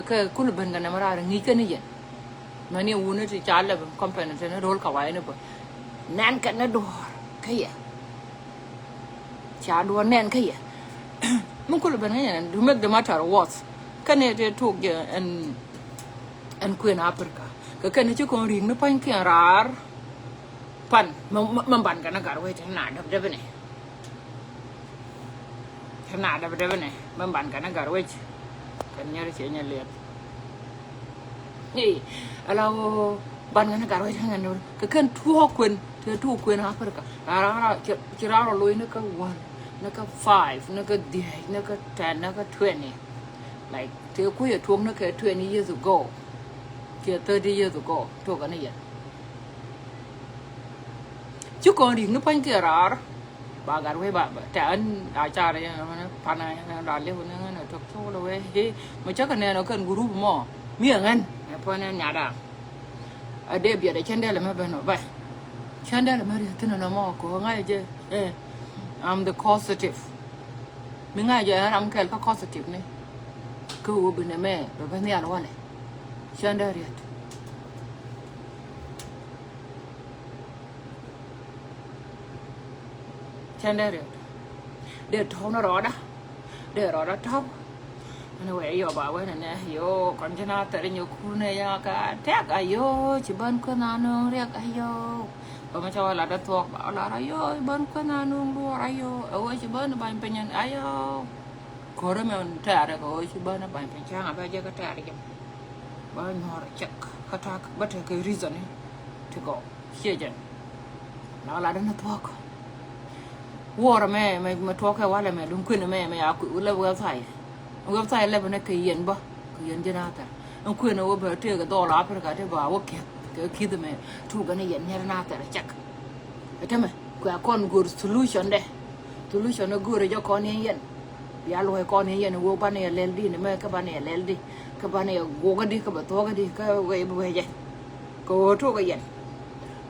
cái cú bên cái này mà ra nghĩ cái này vậy mà nếu uống thì chả là company nó roll cả vài nữa nén cái nó đùa cái gì chả đùa nén cái gì mình cú bên cái này to make the matter worse cái này thì thuộc về anh quên Africa cái này chứ còn riêng nó phải cái rar pan mình bàn cái nó cả rồi thế nào đập này thế nào đập này mình bàn cái nó cả rồi cái này thì nhà liệt alo ban ngana garo hanga no ka quên tu quên ha per ka ara ra lo ina ka 1 na ka 5 na ka 10 na ka 10 na ka 20 like te ku ya tuong na ka 20 years ago ke 30 years ago to ka ne ya chu kon ring no pan ke ra ba garo ba ta an a cha re pa na da le ho na na to to lo we he ma cha ka ne no kan guru mo mi ngan po na nya da a de bia de chende le ma ba no ba chende le ma ri tin no mo ko ngai je I'm the causative mi ngai je ram kel ka causative ne ko wo bi ne me ba ne an wale chende ri chende ri de thau nó rõ đó de rõ đó thau nó vậy yo ba we nè yo con chana tare nyo khu ne ya ka tek ayo chi ban ko na no rek ayo ba ma chawa la da tok ba la ayo ban ko na no lu ayo o chi ban ban penyan ayo ko re men ta re ko chi ban ban pen cha ba je ka ta re ba ngor chek ka ta ba te ke reason to go here jen na la da na tok war me ma tok ka wala me dum kun me ya ku le website là bên cái yên ba cái yên trên nát ông khuyên nó bây giờ cái đô la phải cái thế bảo ok cái kia thì mày thu cái này yên như nát là chắc thế mà cái con good solution đấy solution nó good cho con này yên bây giờ lo con này yên nó ban này lên đi này các bạn này lên đi các bạn này go cái đi các bạn to cái đi cái vậy vậy cô thu cái yên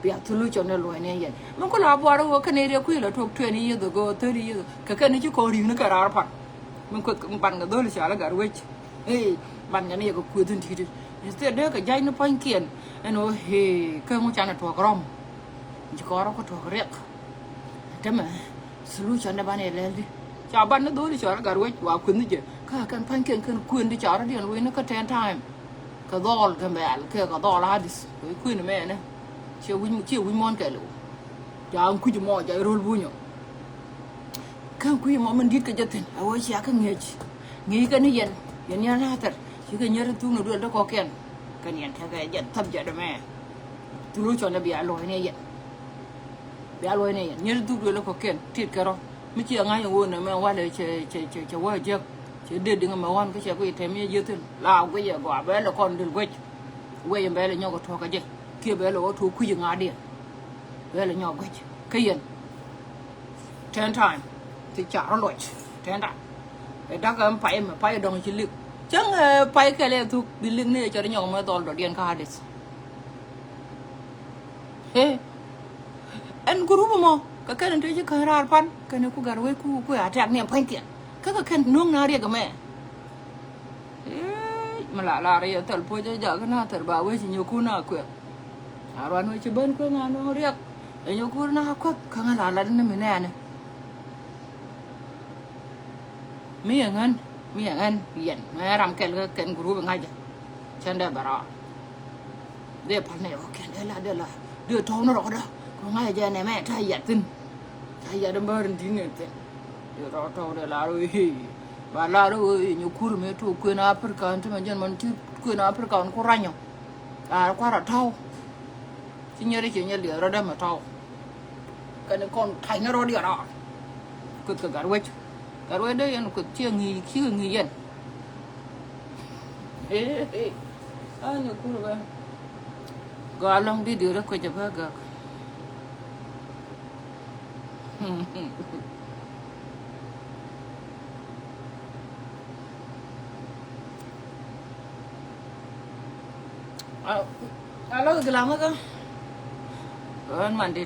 bây giờ solution nó lo này yên mà có làm bao đâu cái này đều khuyên là thuộc 20 years ago 30 years cái này chứ có riêng nó cả ra phát mình có bàn cái đó là sao là gạt quét, bàn cái này có quyền thân thì instead đó cái dây nó phanh kiện, anh nói cái ngôi nhà này thuộc rom, chỉ có nó có thuộc rec, thế mà solution là bàn này lên đi, chả bàn nó đó là sao là gạt quét, và quyền gì, cái phanh kiện cái quyền đi chả nó đi rồi nó có 10 time, cái đó cái mẹ cái đó là hadis, cái quyền này mẹ này, chiều win mon cái lũ, chả ông cứ chịu mò chạy roll vui nhở. Kan ku mo man dit ka jaten awo ci aka ngi ka ni yen ya latar ci ka nyar tu no do ko ken kan yen ta ga jet tab jada me tu lu chona bi alo ne yen nyar tu do ko ken tit ka ro mi ci nga yo wona me wala che wa je che de dinga ma wan ka che ko ite me yetin la ko ye go ba la kon dul gwech we be la nyogo to ka je ke be lo to ku nga de be la nyogo gwech ka yen 10 time thì chả nó lội thế nào để đắc em phải đồng chí liệu chẳng phải cái này thuộc đi liên này cho nó nhỏ mà toàn đồ điện cả đấy anh cóรู้mà cái này tôi chỉ khai ra pan cái này cũng gần với cũng à trạng niệm phanh tiền cái nuông nào đi cái mẹ mà là đây thật vui cho giờ cái nào thật bảo với chỉ nhiều cô nào quyệt à rồi nó chỉ bên cái nào nó riêng để nhiều cô nào quất cái nào là nó mới nè này mi ngan yen ma ram ken guru ba ngaja chanda bara de pa ne o ken de la de to no ro da ko ngaja ne me ta yatin ta ya da barin dinne te de ro to de la ro hi ba la ro nyu kur me to ku na afrika ante man jan man ti ku na afrika on ko ranyo a kwa ra thau ti nyere le ro da ma thau kan kon thai na ro di ra ku ka gar wech rồi đây anh cứ chia nghỉ khi nghỉ yên, anh nhớ cũng rồi, gà long đi điều đó quay chụp gà, alo cái làm cái, anh mang đi.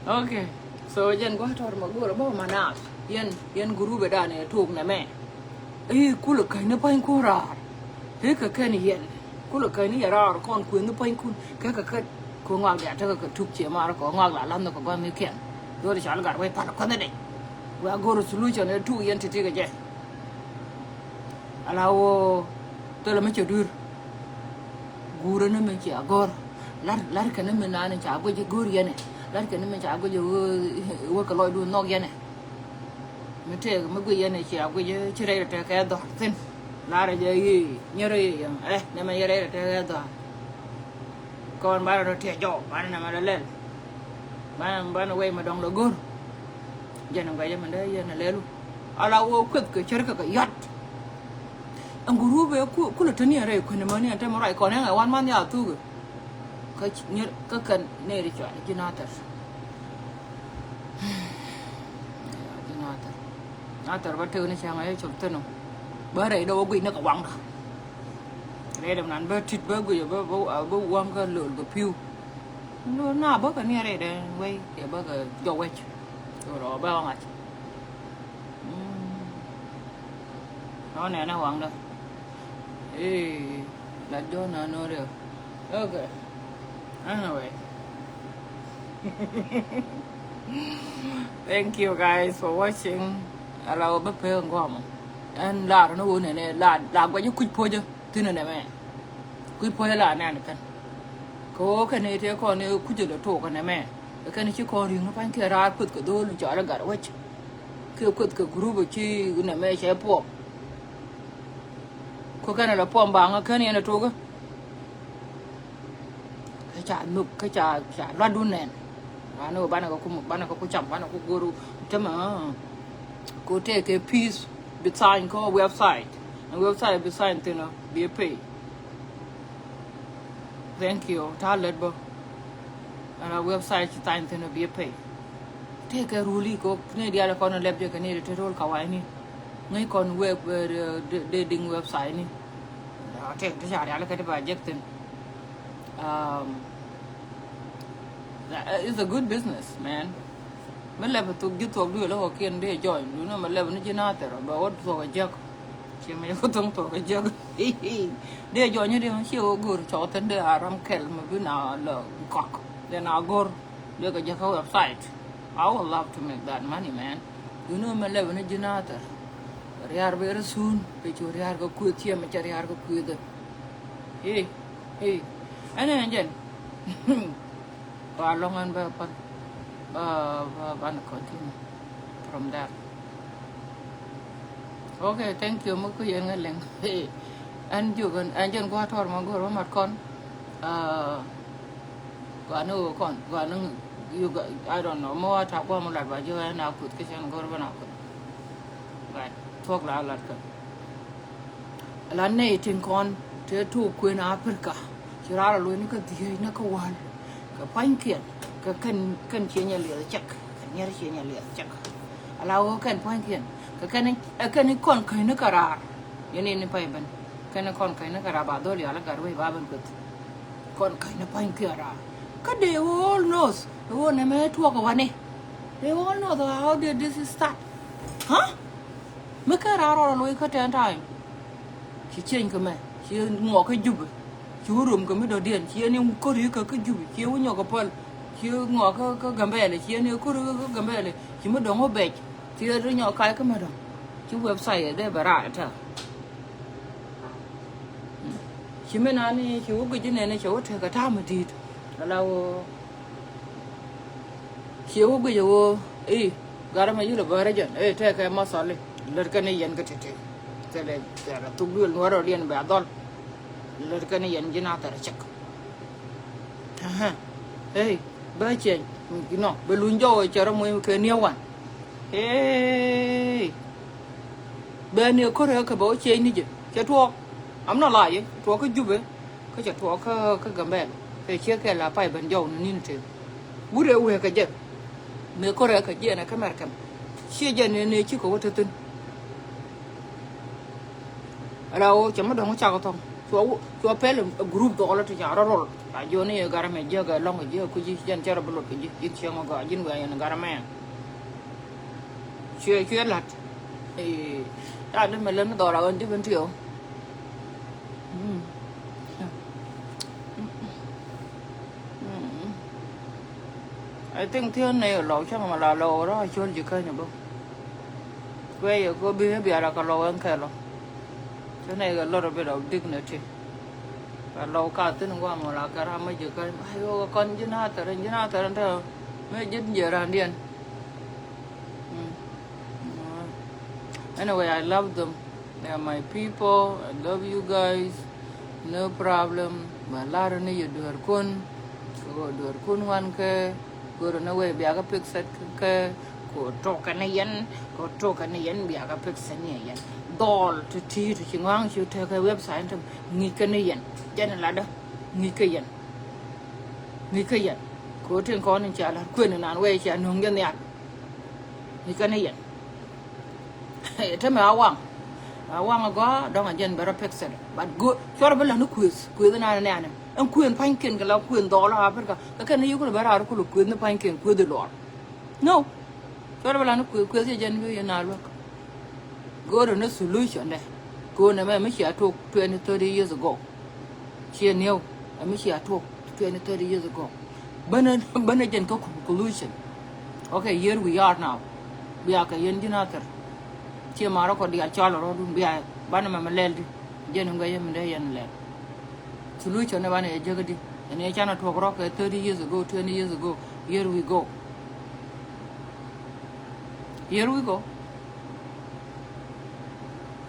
Okay, so jen go tor ma gura ba mana yen guru be da ne tuk na me kula kai na pain ku ra ka kan yen kula kai ni ra kon ku ni pain ku ka ko ngak ya ta ka tuk che ma ko ngak la lam no ko ba mi ken do de chal gar we pa ko ne de wa guru solution ne tu yen ti ga je ala wo to la me che dur guru ne me che agor lar ka ne me na ne cha go je guru yen lar ka ne me cha go je wo ka loy du no yen me te me go yen che go je chire ta ka do tin la ra je yi nyere yi ne me yere ta ka do con ba nó thiệt chỗ ba nó mà lên ba nó quay mà đồng là gôn giờ nó vậy mình đây giờ nó lên luôn ala ô quất cái chơi cái yết ông guru về cứ là thế này rồi còn mà này em nói còn ngày one man ya tu cái như cái cần này đi chơi chứ nào thật nào thật bắt đầu nó sang ấy chụp tên nó bữa đấy đâu có quỷ nó có quăng đâu đây là nắn bớt thịt bớt bây giờ bớt uống cái lợn cái phiêu nó nào bớt cái này để quay để bớt cái dầu quay rồi đó bao ngày nó này nó hoàng đâu là cho nó được ok anyway thank you guys for watching alo bớt phê hơn quá mà anh là nó uống này là qua những quýt phôi chưa thế này mẹ quýt phôi là nè được có cái này thì con này quýt được thổ cái này mẹ cái này chứ con thì nó phải kia ra quýt cái đôi nó chọn là gạt quýt kia quýt cái group chi cái này mẹ sẽ po có cái này là pom bảng cái này là trâu cái chả nục cái chả loan đun nè nó bán nó có chậm bán nó có guru thế mà có thể cái piece beside có website and website beside thì nó bị pay thank you ta lết bơ and website chỉ time thì nó bị pay thế cái ruli có này dia là con lẹp cho cái này để roll kawaii ni ngay con web dating website ni đó thế cái chả là cái project thì it's a good business man mình làm tụi giúp tụi đưa là kiên để join đúng không mình làm nó chỉ nát rồi bảo ốt tụi cái chỉ mình có tụi cái giấc để join như thế mà siêu guru cho tên để aram kel mà cứ nào là cọc để nào guru để cái giấc website I would love to make that money man đúng không mình làm nó chỉ nát rồi riar very soon bây giờ riar có cuối chia mà chả riar có cuối được anh ấy và long an và continue from there. Okay, thank you. Mới có gì nghe lên. Anh chưa gần anh chân qua thor mà gọi mặt con. Quả nó you I don't know. Mua thảo qua một lần và chưa anh nào cụt cái chân gọi vào nào cụt. Vậy thuốc là cái. Lần này trên con thế thu quyền Africa. Chỉ ra là luôn cái gì nó có quan. Cái bánh kiện cái cần chia nhà lửa chắc cái nhà chia nhà lửa chắc alo cần bánh kiện cái này con cái nó cả ra vậy nên phải bên cái này con cái nó cả ra bà đôi là cả rồi bà bên cất con cái nó bánh kia ra cái they all knows the one này thua cái one này they all know how did this start hả mấy cái ra rồi lôi cái trên tay chỉ trên cái mày chỉ ngỏ cái giúp chú rùm cái mấy đồ điện chỉ anh em có đi cái giúp chỉ có nhỏ cái pel chỉ ngỏ cái gambe này chỉ anh em có cái gambe này chỉ mới đóng hộp bẹt chỉ rồi nhỏ cái mà đóng chỉ website ở đây bà ra thôi chỉ mấy này chỉ có cái này chỉ có thể cái tham mà đi là chỉ có cái gì gara mà như bà ra chân thế cái masala lड़का này nhận cái thế là tụi đuôi nó rồi điên bà đòn lड़का ने यंजी ना तार चक हाँ बच्चे किनो बेलुंजो चरा मुझे केनिया वन बेनिया कोरे के बहुत चेंज नहीं जे चुआ हम ना लाये चुआ के जुबे के चुआ के गंबे के chia के là phải bận dầu nên thế bữa uể cái gì mấy korea cái gì này cái mặt cầm chia giờ này chỉ có một thứ tin đâu chẳng có đồng chào thông chua pel group to all to jaro rol a joni garame jaga long je ku ji jan chara bulot ku ji in chiang ga jin ga yan garame chue lat ta le melen do ra on ti ben tio I think thiên này lẩu chắc mà là lẩu đó chôn chỉ cây nhỉ bố quay ở cô biết bây giờ cả lẩu ăn kẹo cái này là lẩu bây giờ dignity và lẩu cả tên qua mà là cả mấy chỉ cây ayo con chứ na tờ thôi mấy dính giờ ra điên anyway I love them they are my people I love you guys no problem mà la ra này đuổi kun hoan ke guru na we biaga pixet ke ko toka na yan biaga pixet ne yan dol to ti to chingwang chu te ke website tam ngi ke ne yan jan la da ngi ke yan ko tin ko ni cha la kwen nan we cha nong yan ya ngi ke ne yan te ma awang go dong jan bara pixet but go chora bala no quiz na na anh quyền phanh kiện cái là quyền đó là phải cái này cũng là bảo là cũng quyền nó phanh kiện quyền được lọt no cho nên là nó quyền gì dân với nào luôn go to no solution này go này mới chỉ thuộc 20 30 years ago chia nhiều mới chỉ thuộc 20 30 years ago bên dân có conclusion okay here we are now bây cái dân dân nào chia mà nó còn đi cho là nó đúng bây giờ ban mà lên đi dân người dân mình đây dân lên solution about it jagadi and I cannot talk rock 30 years ago 20 years ago here we go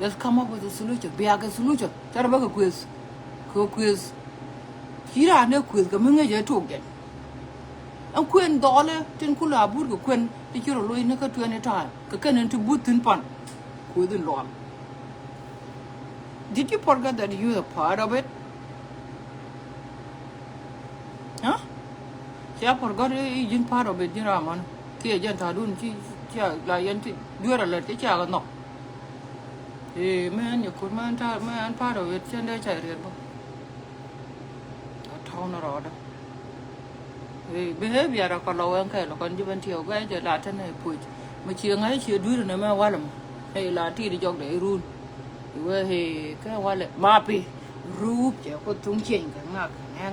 let's come up with a solution be a solution tara ba quiz hira ne quiz ga mun je to gen an kwen dole tin kula bur ga kwen ti kiro loy ne ka 20 ta ka kanen to butin pan ko din lo did you forget that you are part of it hả? Saya forgot izin part of it ni raman. Kia jan thadun ci la yan ti dua la ti cha ga no. Man you could man part of it chen da chai riet ba. Thau na ro da. Behavior ka lo an kai lo kon ji ban tiao ga je la tan ai pu. Ma chi ngai chi dua na ma wa lam. La ti di jog de run. We ka wa le ma pi. Rúp chỉ có tung chỉnh cái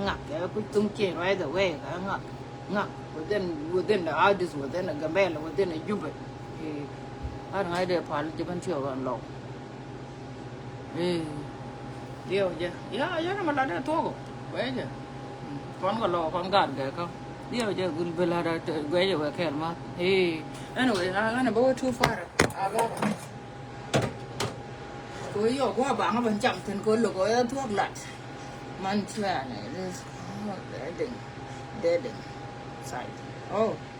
ngạc cái có tung chỉnh right away cái ngạc within the artist within the gambel within the jubel thì anh hay để phải chỉ bên chiều gần lâu điều chứ nó mà là để thuốc vậy chứ con còn lâu con gạt cái không điều chứ bây giờ là quay về kẹt mà anyway anh này bố too far tôi yêu quá bạn nó vẫn chậm thì cô lục có thuốc lạnh man chưa này deading side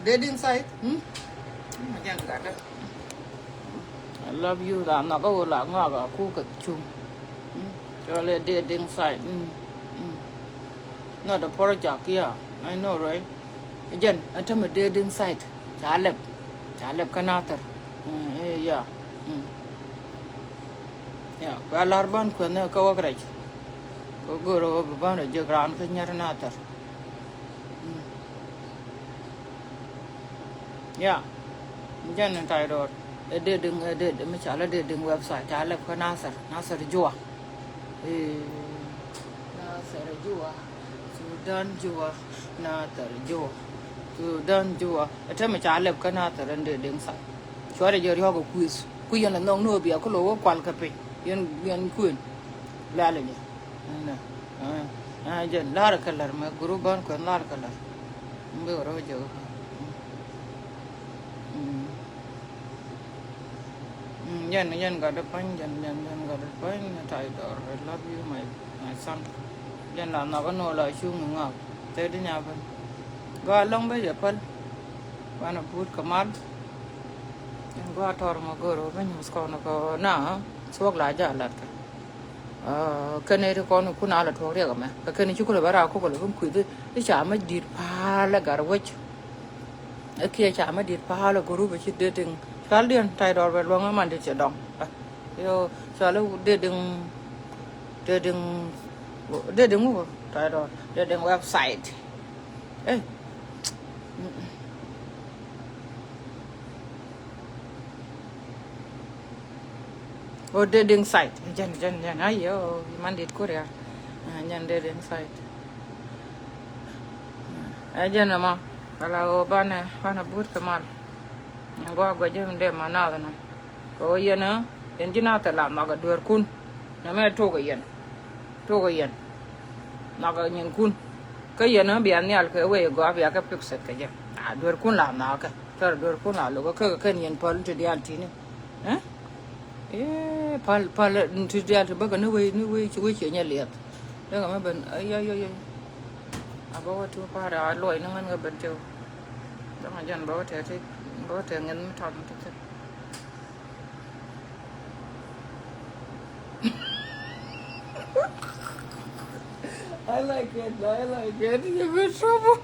deading side mà chẳng cả đó I love you là nó có là ngọt ở khu cực chung cho nên deading side nó the project kia I know right again anh thầm deading side trả lệp canater yeah ya galarban ko ne ka wagraj ko goro ban je gran ka nyar natar ya jan tai ro de me chala de website ala ko nasar Zuor nasar Zuor Sudan Zuor ata me chala ka natar de sa chore je ro ko quiz ku yan no no bia ko lo kwal ka pe yan kuin la le na jen lar color me guru ban ko lar color mbe ro jo yan ga da pan yan ga da pan tai dor I love you my son yan la na ko no la chu ngak te de nya ban ga long be je pan wana put kamal gua thor ma goro ban musko na ko na suak la ja lat ka kene ri ko no kuna la thor ya ma ka kene chu ko le bara ko ko le kum ku de cha ma dir pa la gar wech kia cha ma dir pa la guru be chi de ting kal dien tai dor be lo ma de che dong yo cha lu de để đừng ngủ trời rồi để đừng website ê oh để đừng site jan ay yo mandit Korea nyan để đừng site jan mà kalau bana but kamal gua jam de mana na ko yana enjina ta la ma ga dur kun na me to ga yan na ga nyen kun ka yana bi an yal ka we go bi ka pik set ka ja dur kun la na ka tar dur kun la lo ka ka nyen pal ti dial ti ne pal ti dial ba ga ne we chi nya liet da ga ma ben ay aba wa tu pa ra loi na ngan ga ben teu da ma jan ba te ngin thon ta I like it. You're in trouble.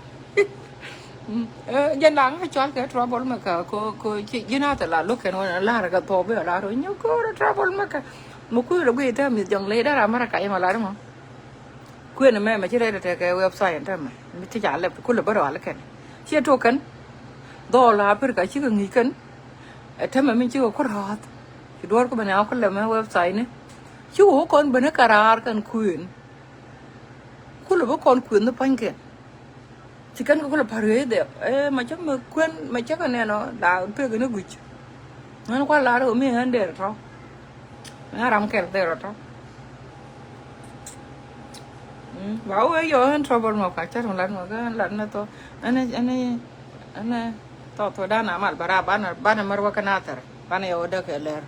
Dân lắng hay cho cái trouble mà cả cô chị như nào thì là lúc cái nó là cái thổ bây giờ là rồi nhiều cô là trouble mà cả một cô là cái thế mình dòng lấy đó là mà cái mà là đúng không? Quên là mẹ mà chỉ đây là cái website đó mà mình chỉ trả lại cô là bắt đầu là cái chỉ token đó là phải cái chỉ cần nghĩ cần thế mà mình chưa có rót thì đôi có bên nào có làm website nữa chứ không còn bên cái karar kan quên cô là bố con quyền nó bánh kìa chỉ cần cô là phải đấy mà chắc mà quên mà chắc cái này nó đã biết cái nó quỵt nó qua lá rồi mình hơn để rồi nó làm kẹt để rồi bảo ấy giờ hơn trouble mà phải chắc một lần mà cái lần nó to anh này to đa nằm ở bara ban marwa kanata ban này ở đây cái lэр